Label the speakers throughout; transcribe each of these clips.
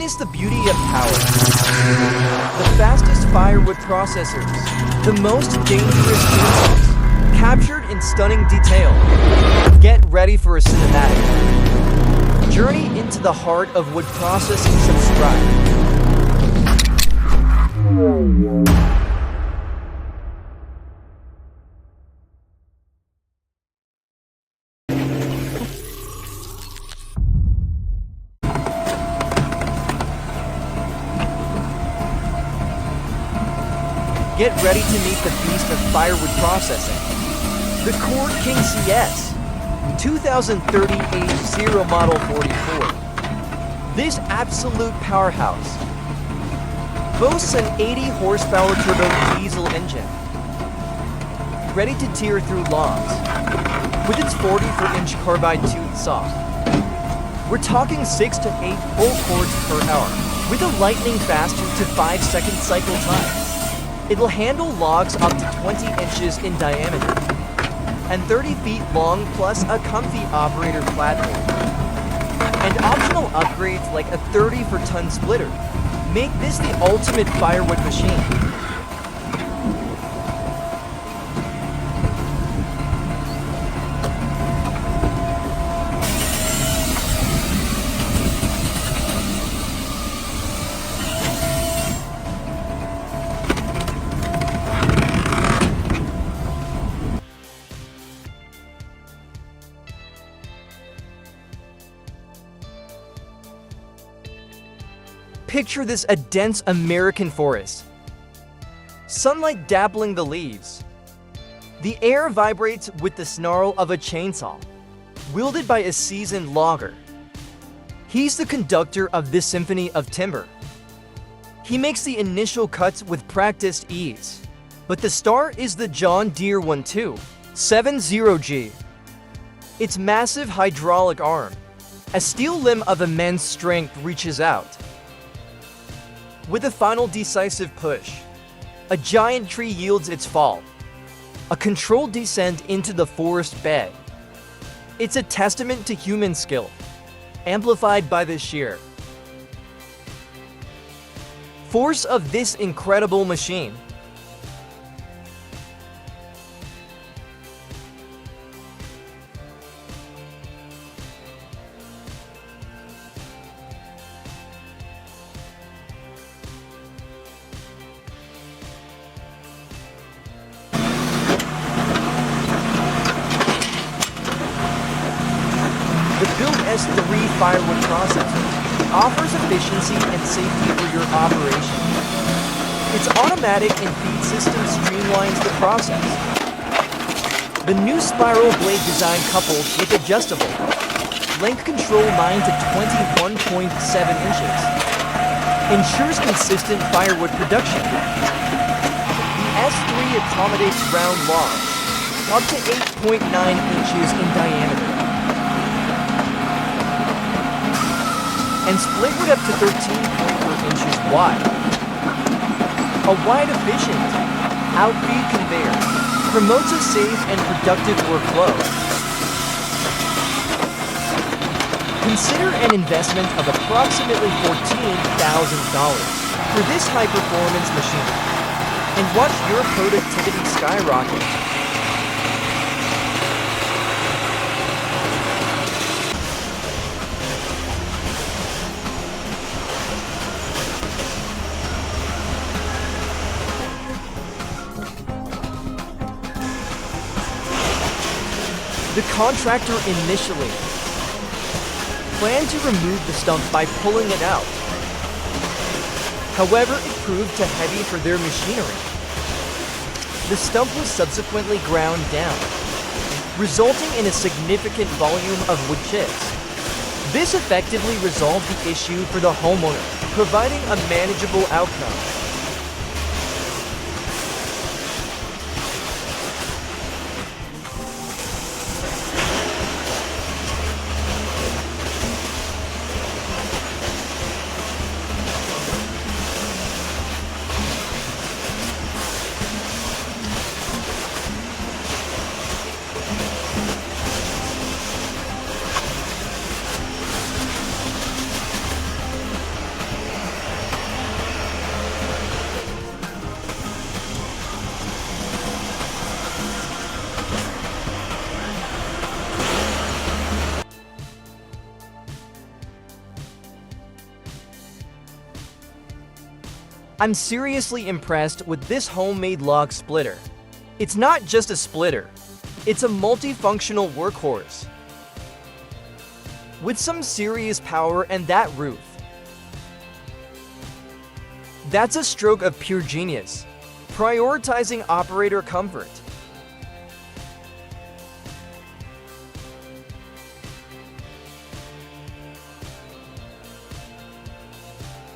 Speaker 1: Witness the beauty of power. The fastest firewood processors, the most dangerous chainsaws, captured in stunning detail. Get ready for a cinematic journey into the heart of wood processing. Subscribe. Get ready to meet the beast of firewood processing. The Core King CS, 2030 H0 Model 44. This absolute powerhouse boasts an 80 horsepower turbo diesel engine, ready to tear through logs with its 44-inch carbide toothed saw. We're talking 6 to 8 full cords per hour with a lightning fast 2 to 5 second cycle time. It'll handle logs up to 20 inches in diameter and 30 feet long, plus a comfy operator platform. And optional upgrades like a 30-ton splitter make this the ultimate firewood machine. Picture this: a dense American forest. Sunlight dappling the leaves. The air vibrates with the snarl of a chainsaw, wielded by a seasoned logger. He's the conductor of this symphony of timber. He makes the initial cuts with practiced ease. But the star is the John Deere 1270G. Its massive hydraulic arm, a steel limb of immense strength, reaches out. With a final decisive push, a giant tree yields its fall, a controlled descent into the forest bed. It's a testament to human skill, amplified by the sheer force of this incredible machine. The Build S3 firewood processor offers efficiency and safety for your operation. Its automatic and feed system streamlines the process. The new spiral blade design, coupled with adjustable length control 9 to 21.7 inches, ensures consistent firewood production. The S3 accommodates round logs up to 8.9 inches in diameter, and split wood up to 13.4 inches wide. A wide, efficient outfeed conveyor promotes a safe and productive workflow. Consider an investment of approximately $14,000 for this high-performance machine, and watch your productivity skyrocket. The contractor initially planned to remove the stump by pulling it out. However, it proved too heavy for their machinery. The stump was subsequently ground down, resulting in a significant volume of wood chips. This effectively resolved the issue for the homeowner, providing a manageable outcome. I'm seriously impressed with this homemade log splitter. It's not just a splitter, it's a multifunctional workhorse with some serious power and that roof. That's a stroke of pure genius, prioritizing operator comfort.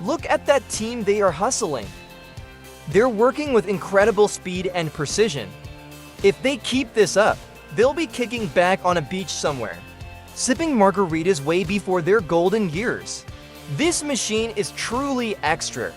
Speaker 1: Look at that team, they are hustling. They're working with incredible speed and precision. If they keep this up, they'll be kicking back on a beach somewhere, sipping margaritas way before their golden years. This machine is truly extra.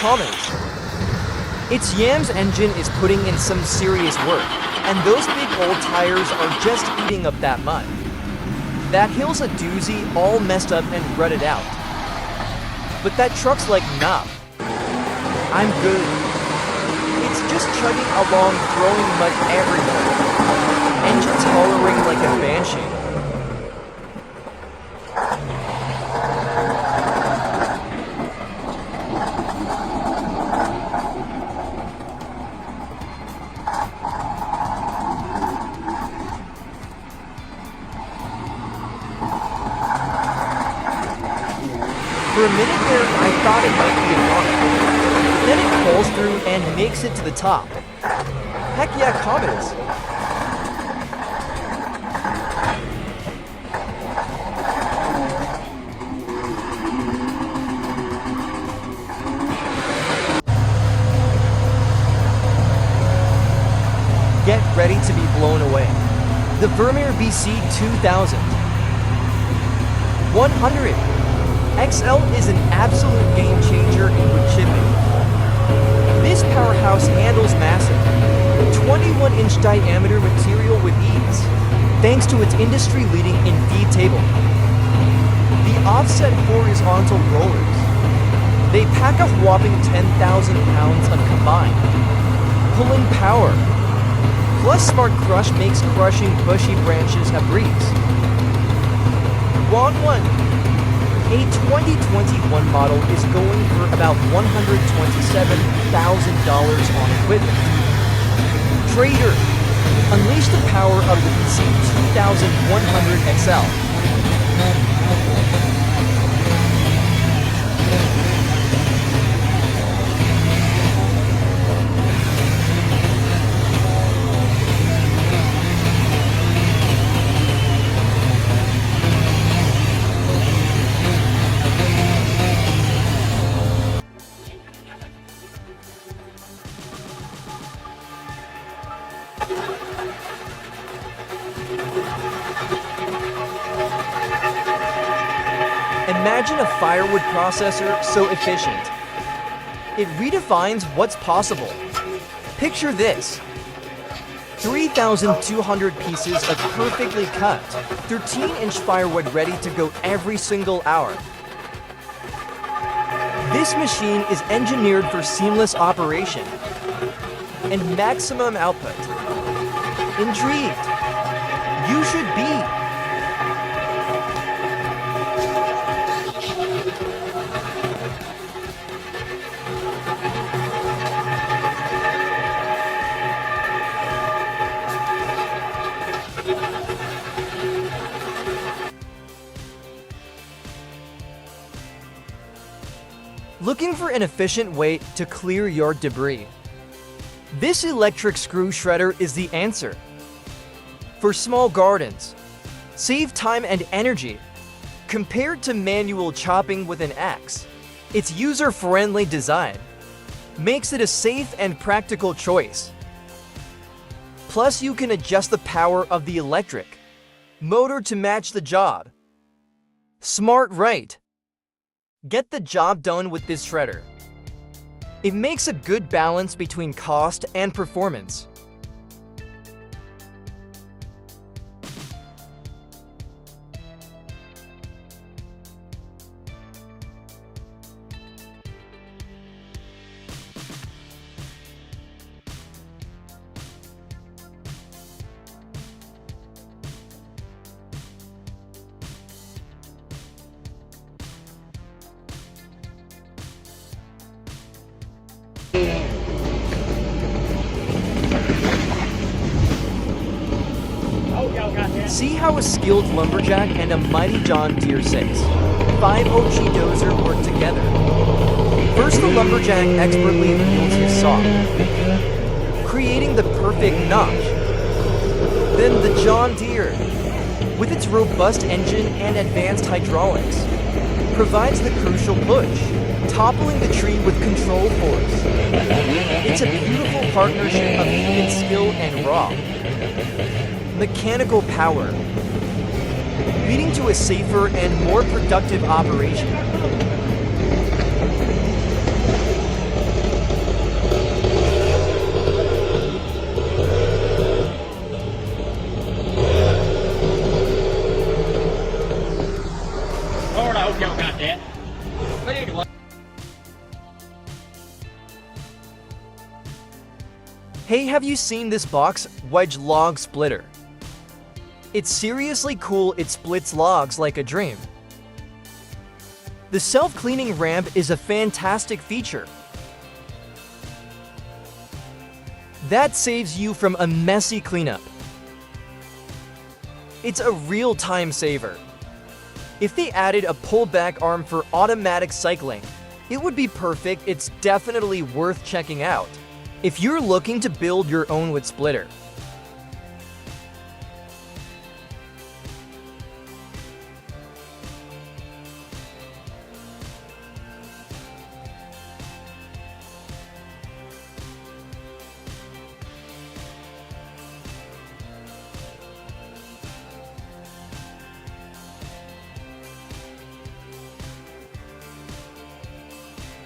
Speaker 1: Comment. Its Yam's engine is putting in some serious work, and those big old tires are just eating up that mud. That hill's a doozy, all messed up and rutted out. But that truck's like, nah, I'm good. It's just chugging along, throwing mud everywhere. Engine's hollering like a banshee. For a minute there, I thought it might be a rocket. Then it pulls through and makes it to the top. Heck yeah, comets! Get ready to be blown away. The Vermeer BC 2000. 100. XL is an absolute game changer in wood chipping. This powerhouse handles massive, 21-inch diameter material with ease, thanks to its industry-leading in-feed table. The offset horizontal rollers, they pack a whopping 10,000 pounds of combined pulling power. Plus Smart Crush makes crushing bushy branches a breeze. Wrong one. A 2021 model is going for about $127,000 on equipment. Trader, unleash the power of the BC 2100 XL. Imagine a Firewood processor so efficient. It redefines what's possible. Picture this. 3,200 pieces of perfectly cut, 13-inch firewood ready to go every single hour. This machine is engineered for seamless operation and maximum output. Intrigued? You should be. Looking for an efficient way to clear your debris? This electric screw shredder is the answer. For small gardens, save time and energy. Compared to manual chopping with an axe, its user-friendly design makes it a safe and practical choice. Plus, you can adjust the power of the electric motor to match the job. Smart, right? Get the job done with this shredder. It makes a good balance between cost and performance. See how a skilled lumberjack and a mighty John Deere 6 5OG dozer work together. First, the lumberjack expertly wields his saw, creating the perfect notch. Then the John Deere, with its robust engine and advanced hydraulics, provides the crucial push, toppling the tree with controlled force. It's a beautiful partnership of human skill and raw mechanical power, leading to a safer and more productive operation.
Speaker 2: Lord, I hope y'all got that. But anyway.
Speaker 1: Hey, have you seen this box wedge log splitter? It's seriously cool. It splits logs like a dream. The self-cleaning ramp is a fantastic feature that saves you from a messy cleanup. It's a real time saver. If they added a pullback arm for automatic cycling, it would be perfect. It's definitely worth checking out if you're looking to build your own wood splitter.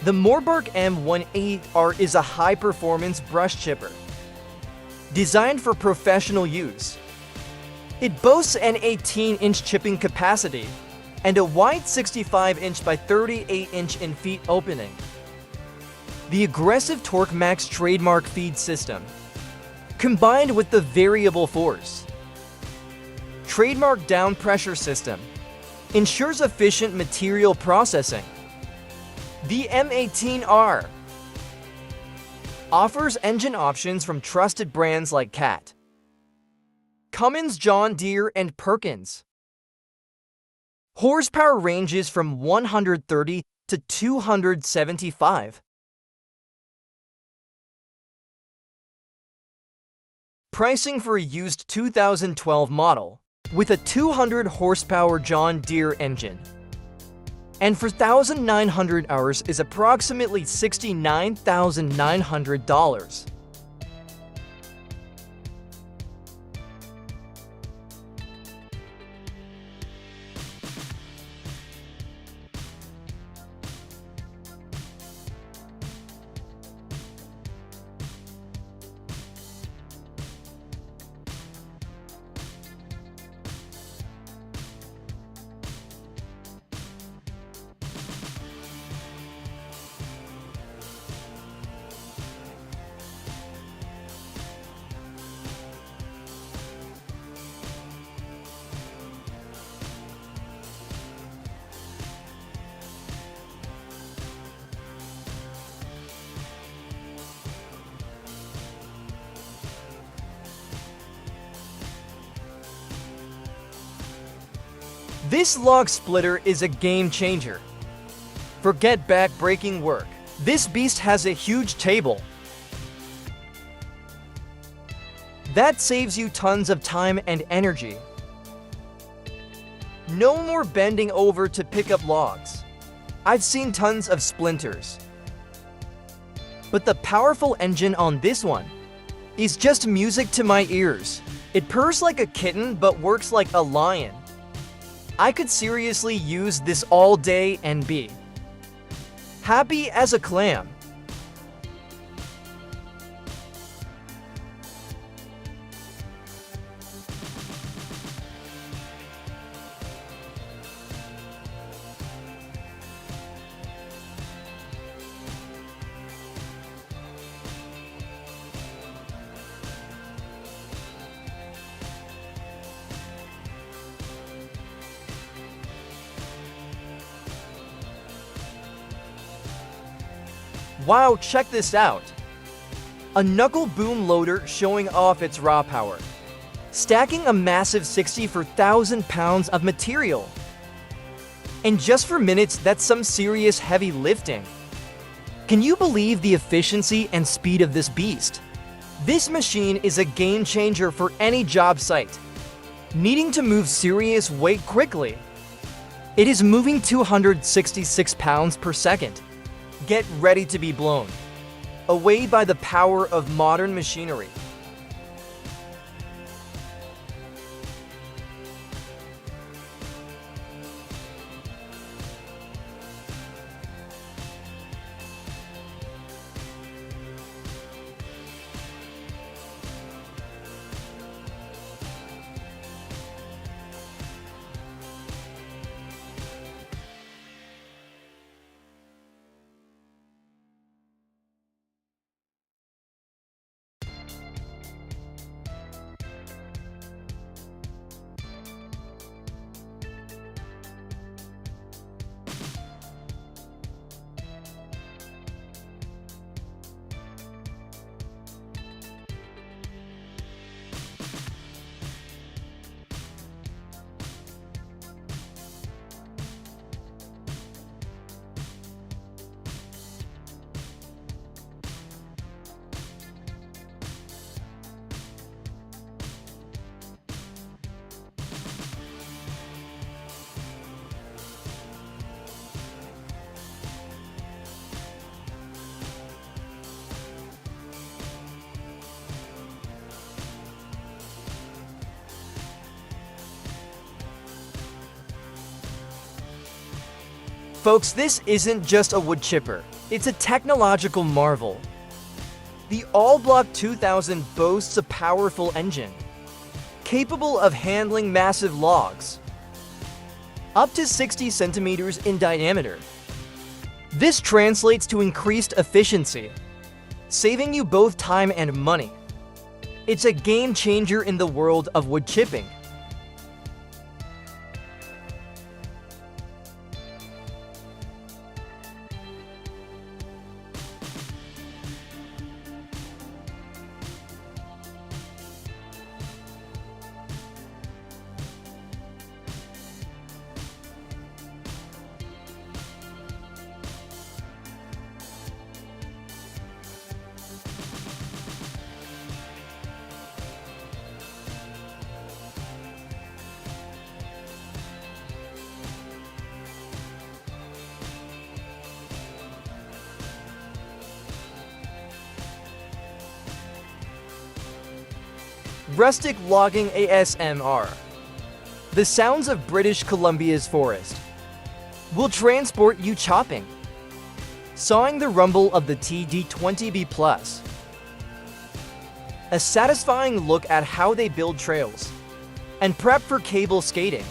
Speaker 1: The Morbark M180R is a high-performance brush chipper designed for professional use. It boasts an 18-inch chipping capacity and a wide 65-inch by 38-inch in feet opening. The aggressive Torque Max trademark feed system, combined with the variable force trademark down pressure system, ensures efficient material processing. The M18R offers engine options from trusted brands like Cat, Cummins, John Deere, and Perkins. Horsepower ranges from 130 to 275. Pricing for a used 2012 model with a 200 horsepower John Deere engine and for 1,900 hours is approximately $69,900. This log splitter is a game changer. Forget back-breaking work. This beast has a huge table that saves you tons of time and energy. No more bending over to pick up logs. I've seen tons of splinters, but the powerful engine on this one is just music to my ears. It purrs like a kitten but works like a lion. I could seriously use this all day and be happy as a clam. Wow, check this out. A knuckle boom loader showing off its raw power. stacking a massive 64,000 pounds of material. And just for minutes, that's some serious heavy lifting. Can you believe the efficiency and speed of this beast? This machine is a game changer for any job site needing to move serious weight quickly. It is moving 266 pounds per second. Get ready to be blown away by the power of modern machinery. Folks, this isn't just a wood chipper, it's a technological marvel. The All-Block 2000 boasts a powerful engine, capable of handling massive logs, up to 60 centimeters in diameter. This translates to increased efficiency, saving you both time and money. It's a game changer in the world of wood chipping. Rustic logging ASMR. The sounds of British Columbia's forest will transport you chopping, sawing the rumble of the TD20B+. A satisfying look at how they build trails and prep for cable skating.